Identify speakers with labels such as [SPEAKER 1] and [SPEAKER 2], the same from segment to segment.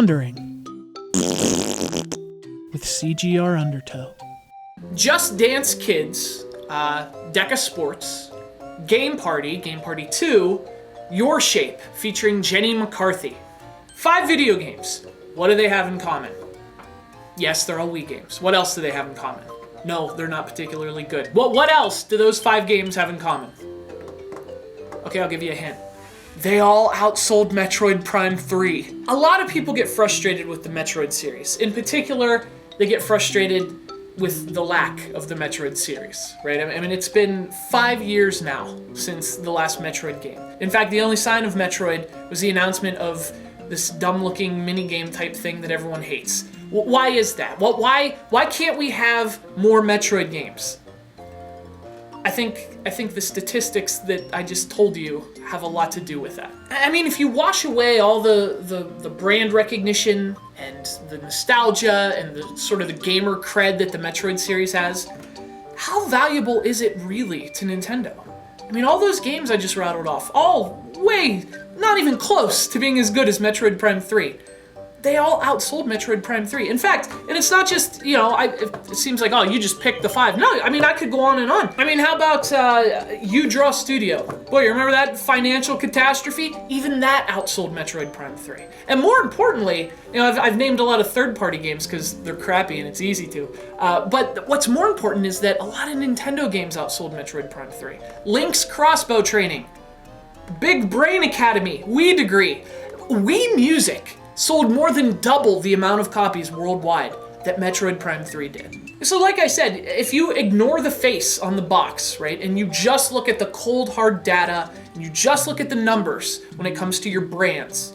[SPEAKER 1] PONDering with CGR Undertow.
[SPEAKER 2] Just Dance Kids, Deca Sports, Game Party 2, Your Shape, featuring Jenny McCarthy. 5 video games. What do they have in common? Yes, they're all Wii games. What else do they have in common? No, they're not particularly good. What else do those 5 games have in common? Okay, I'll give you a hint. They all outsold Metroid Prime 3. A lot of people get frustrated with the Metroid series. In particular, they get frustrated with the lack of the Metroid series, right? I mean, it's been 5 years now since the last Metroid game. In fact, the only sign of Metroid was the announcement of this dumb-looking minigame type thing that everyone hates. Why is that? Why can't we have more Metroid games? I think the statistics that I just told you have a lot to do with that. I mean, if you wash away all the brand recognition and the nostalgia and the sort of the gamer cred that the Metroid series has, how valuable is it really to Nintendo? I mean, all those games I just rattled off, all way, not even close to being as good as Metroid Prime 3. They all outsold Metroid Prime 3. In fact, and it's not just, it seems like, oh, you just picked the 5. No, I mean, I could go on and on. I mean, how about You Draw Studio? Boy, you remember that financial catastrophe? Even that outsold Metroid Prime 3. And more importantly, I've named a lot of third-party games because they're crappy and it's easy to. But what's more important is that a lot of Nintendo games outsold Metroid Prime 3. Link's Crossbow Training, Big Brain Academy, Wii Degree, Wii Music sold more than double the amount of copies worldwide that Metroid Prime 3 did. So like I said, if you ignore the face on the box, right, and you just look at the cold hard data, and you just look at the numbers when it comes to your brands,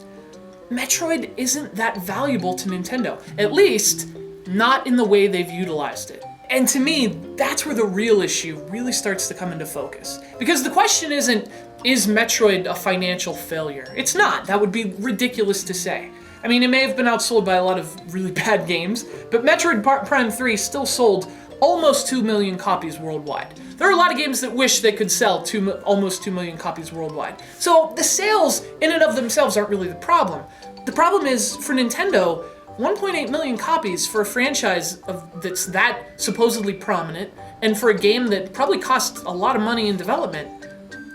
[SPEAKER 2] Metroid isn't that valuable to Nintendo. At least, not in the way they've utilized it. And to me, that's where the real issue really starts to come into focus. Because the question isn't, is Metroid a financial failure? It's not. That would be ridiculous to say. I mean, it may have been outsold by a lot of really bad games, but Metroid Prime 3 still sold almost 2 million copies worldwide. There are a lot of games that wish they could sell almost 2 million copies worldwide. So the sales in and of themselves aren't really the problem. The problem is, for Nintendo, 1.8 million copies for a franchise that's that supposedly prominent, and for a game that probably cost a lot of money in development,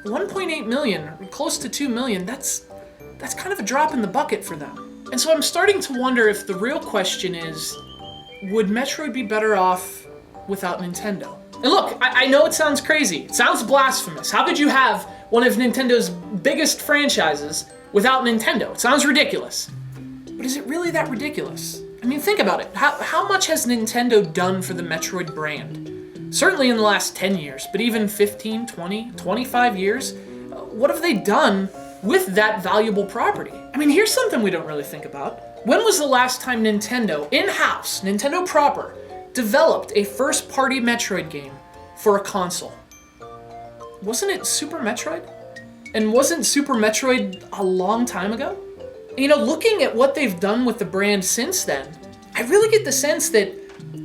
[SPEAKER 2] 1.8 million, close to 2 million, that's kind of a drop in the bucket for them. And so I'm starting to wonder if the real question is, would Metroid be better off without Nintendo? And look, I know it sounds crazy. It sounds blasphemous. How could you have one of Nintendo's biggest franchises without Nintendo? It sounds ridiculous. But is it really that ridiculous? I mean, think about it. How much has Nintendo done for the Metroid brand? Certainly in the last 10 years, but even 15, 20, 25 years? What have they done with that valuable property? I mean, here's something we don't really think about. When was the last time Nintendo, in-house, Nintendo proper, developed a first-party Metroid game for a console? Wasn't it Super Metroid? And wasn't Super Metroid a long time ago? Looking at what they've done with the brand since then, I really get the sense that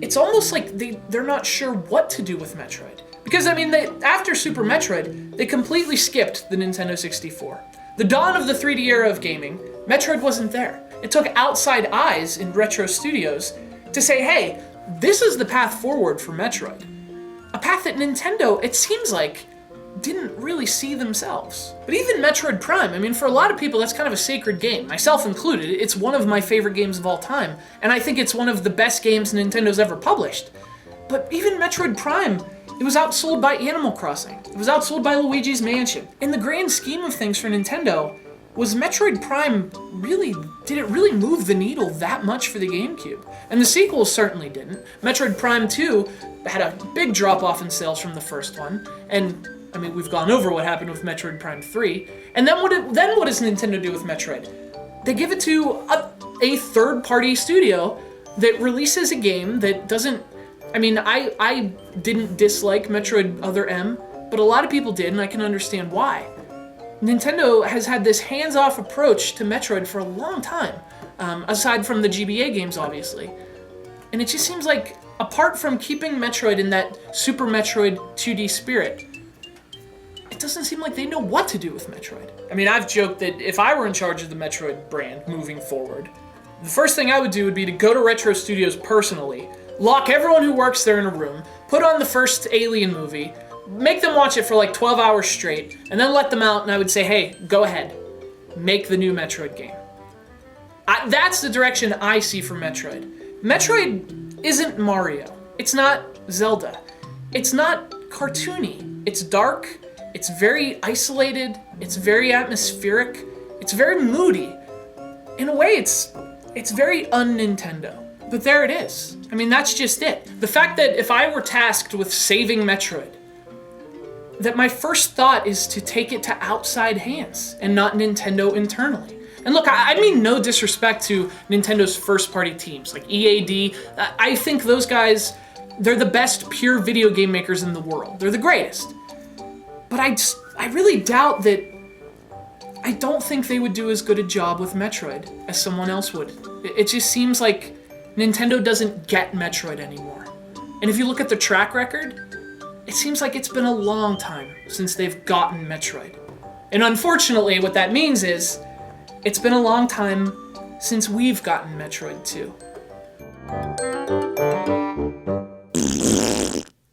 [SPEAKER 2] it's almost like they're not sure what to do with Metroid. Because, I mean, after Super Metroid, they completely skipped the Nintendo 64. The dawn of the 3D era of gaming, Metroid wasn't there. It took outside eyes in retro studios to say, hey, this is the path forward for Metroid. A path that Nintendo, it seems like, didn't really see themselves. But even Metroid Prime, I mean, for a lot of people, that's kind of a sacred game, myself included. It's one of my favorite games of all time, and I think it's one of the best games Nintendo's ever published. But even Metroid Prime, it was outsold by Animal Crossing. It was outsold by Luigi's Mansion. In the grand scheme of things for Nintendo, was Metroid Prime did it really move the needle that much for the GameCube? And the sequels certainly didn't. Metroid Prime 2 had a big drop-off in sales from the first one, and I mean, we've gone over what happened with Metroid Prime 3. And then what does Nintendo do with Metroid? They give it to a third-party studio that releases a game that doesn't... I mean, I didn't dislike Metroid Other M, but a lot of people did, and I can understand why. Nintendo has had this hands-off approach to Metroid for a long time, aside from the GBA games, obviously. And it just seems like, apart from keeping Metroid in that Super Metroid 2D spirit, it doesn't seem like they know what to do with Metroid. I mean, I've joked that if I were in charge of the Metroid brand moving forward, the first thing I would do would be to go to Retro Studios personally, lock everyone who works there in a room, put on the first Alien movie, make them watch it for like 12 hours straight, and then let them out, and I would say, hey, go ahead, make the new Metroid game. That's the direction I see for Metroid. Metroid isn't Mario. It's not Zelda. It's not cartoony. It's dark. It's very isolated. It's very atmospheric. It's very moody. In a way, it's very un-Nintendo. But there it is. I mean, that's just it. The fact that if I were tasked with saving Metroid, that my first thought is to take it to outside hands and not Nintendo internally. And look, I mean no disrespect to Nintendo's first-party teams, like EAD. I think those guys, they're the best pure video game makers in the world. They're the greatest. But I really doubt that. I don't think they would do as good a job with Metroid as someone else would. It just seems like Nintendo doesn't get Metroid anymore. And if you look at the track record, it seems like it's been a long time since they've gotten Metroid. And unfortunately, what that means is, it's been a long time since we've gotten Metroid too.